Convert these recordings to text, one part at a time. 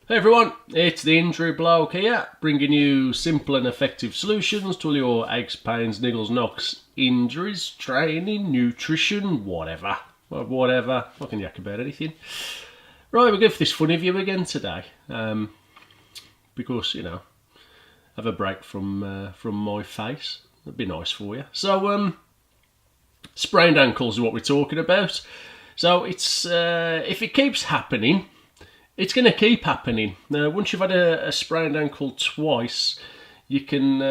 Hey everyone, it's the Injury Bloke here, bringing you simple and effective solutions to all your aches, pains, niggles, knocks, injuries, training, nutrition, whatever. I can yak about anything. Right, we're going for this funny view again today, because, you know, have a break from my face. That'd be nice for you. So, sprained ankles is what we're talking about. So it's if it keeps happening, it's going to keep happening. Now, once you've had a sprained ankle twice, you can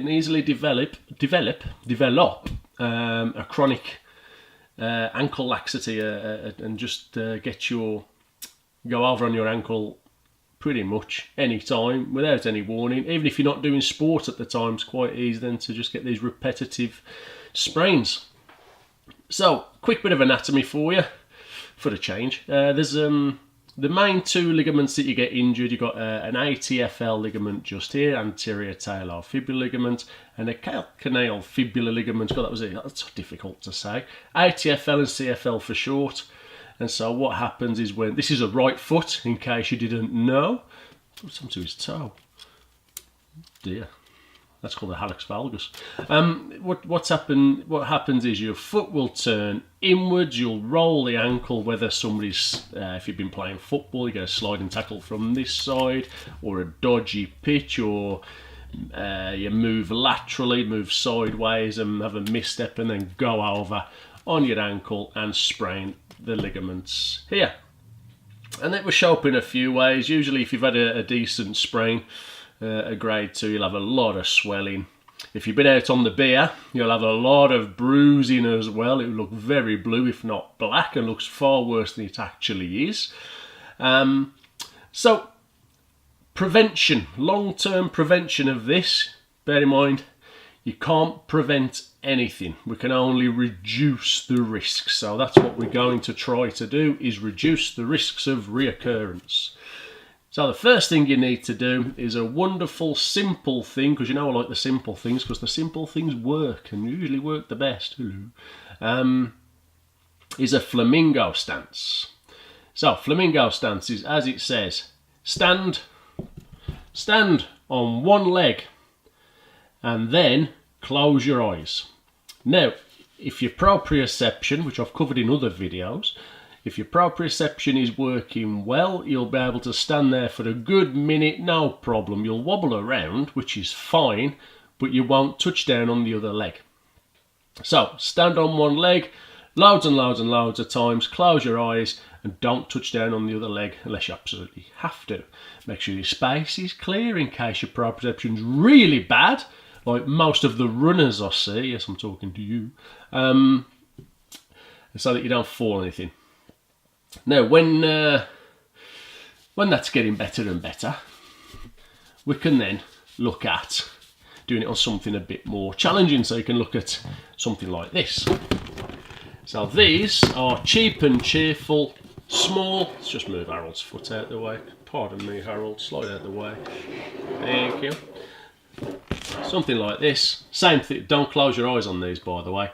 easily develop a chronic ankle laxity and just go over on your ankle pretty much any time without any warning. Even if you're not doing sport at the time, it's quite easy then to just get these repetitive sprains. So, quick bit of anatomy for you, for the change. There's the main two ligaments that you get injured. You've got an ATFL ligament just here, anterior talar fibular ligament, and a calcaneal fibular ligament. God, that's difficult to say. ATFL and CFL for short. And so what happens is when this is a right foot, in case you didn't know. What's happened to his toe? Dear. That's called a hallux valgus. What happens is your foot will turn inwards, you'll roll the ankle, whether somebody's, if you've been playing football, you get a sliding tackle from this side, or a dodgy pitch, or you move laterally, move sideways and have a misstep and then go over on your ankle and sprain the ligaments here. And it will show up in a few ways. Usually if you've had a decent sprain, a grade 2, you'll have a lot of swelling. If you've been out on the beer, you'll have a lot of bruising as well. It will look very blue, if not black, and looks far worse than it actually is. So, prevention, long-term prevention of this. Bear in mind, you can't prevent anything. We can only reduce the risks. So that's what we're going to try to do, is reduce the risks of reoccurrence. So the first thing you need to do is a wonderful, simple thing, because you know I like the simple things, because the simple things work, and usually work the best, is a flamingo stance. So flamingo stance is, as it says, stand on one leg, and then close your eyes. Now, if your proprioception, which I've covered in other videos, if your proprioception is working well, you'll be able to stand there for a good minute, no problem. You'll wobble around, which is fine, but you won't touch down on the other leg. So, stand on one leg, loads and loads and loads of times, close your eyes, and don't touch down on the other leg unless you absolutely have to. Make sure your space is clear in case your proprioception's really bad, like most of the runners I see, yes, I'm talking to you, so that you don't fall anything. Now, when that's getting better and better, we can then look at doing it on something a bit more challenging. So you can look at something like this. So these are cheap and cheerful, small. Let's just move Harold's foot out of the way. Pardon me, Harold, slide out of the way. Thank you. Something like this. Same thing, don't close your eyes on these, by the way.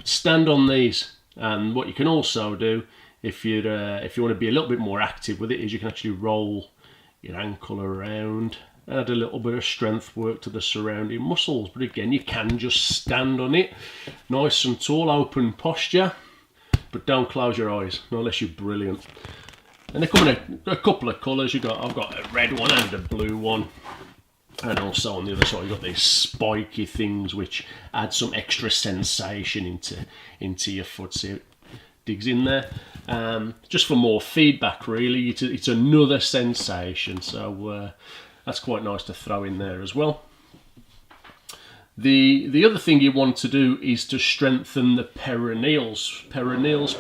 Stand on these. And what you can also do, if you want to be a little bit more active with it, is you can actually roll your ankle around, add a little bit of strength work to the surrounding muscles. But again, you can just stand on it, nice and tall, open posture, but don't close your eyes, not unless you're brilliant. And they come in a couple of colours. I've got a red one and a blue one, and also on the other side you've got these spiky things which add some extra sensation into your foot. See, it digs in there. Just for more feedback, really. It's another sensation, so that's quite nice to throw in there as well. The other thing you want to do is to strengthen the peroneals. Peroneals.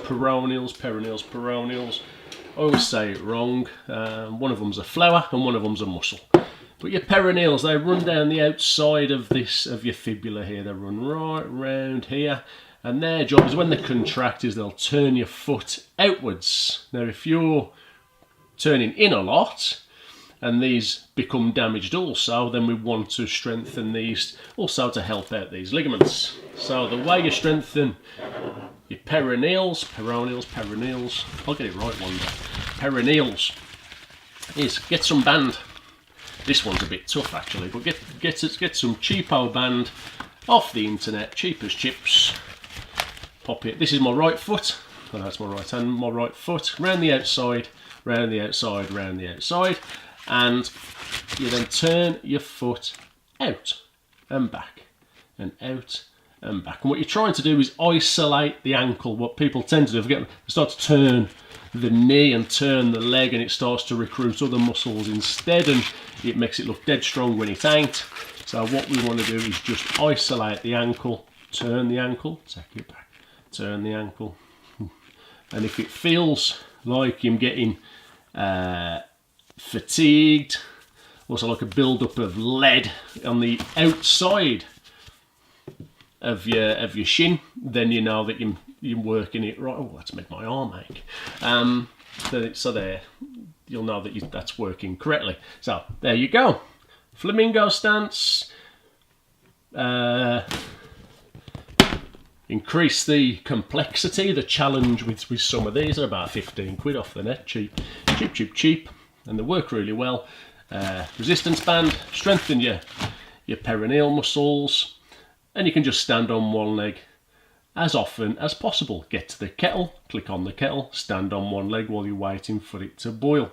I always say it wrong. One of them's a flower and one of them's a muscle. But your peroneals, they run down the outside of your fibula here. They run right round here. And their job is, when they contract, is they'll turn your foot outwards. Now, if you're turning in a lot and these become damaged also, then we want to strengthen these also to help out these ligaments. So the way you strengthen peroneals, I'll get it right one day. Peroneals is get some band. This one's a bit tough actually, but get some cheapo band off the internet, cheap as chips. Pop it. This is my right foot. Oh, that's my right hand. My right foot round the outside, round the outside, round the outside, and you then turn your foot out and back and out and back. And what you're trying to do is isolate the ankle. What people tend to do, they start to turn the knee and turn the leg, and it starts to recruit other muscles instead, and it makes it look dead strong when it ain't. So what we want to do is just isolate the ankle, turn the ankle, take it back, turn the ankle. And if it feels like you're getting fatigued, also like a build-up of lead on the outside of your shin, then you know that you're working it right. Oh, that's made my arm ache. So there, you'll know that that's working correctly. So there you go. Flamingo stance. Increase the complexity, the challenge with some of these. Are about 15 quid off the net, cheap, and they work really well. Resistance band, strengthen your peroneal muscles, and you can just stand on one leg as often as possible. Get to the kettle, click on the kettle, stand on one leg while you're waiting for it to boil.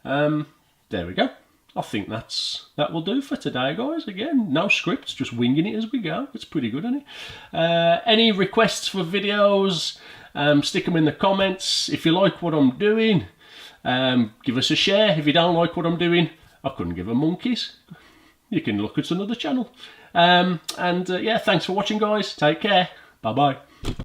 There we go. I think that will do for today, guys. Again, no scripts, just winging it as we go. It's pretty good, isn't it? Any requests for videos, stick them in the comments. If you like what I'm doing, give us a share. If you don't like what I'm doing, I couldn't give a monkeys. You can look at another channel. Yeah, thanks for watching, guys. Take care. Bye-bye.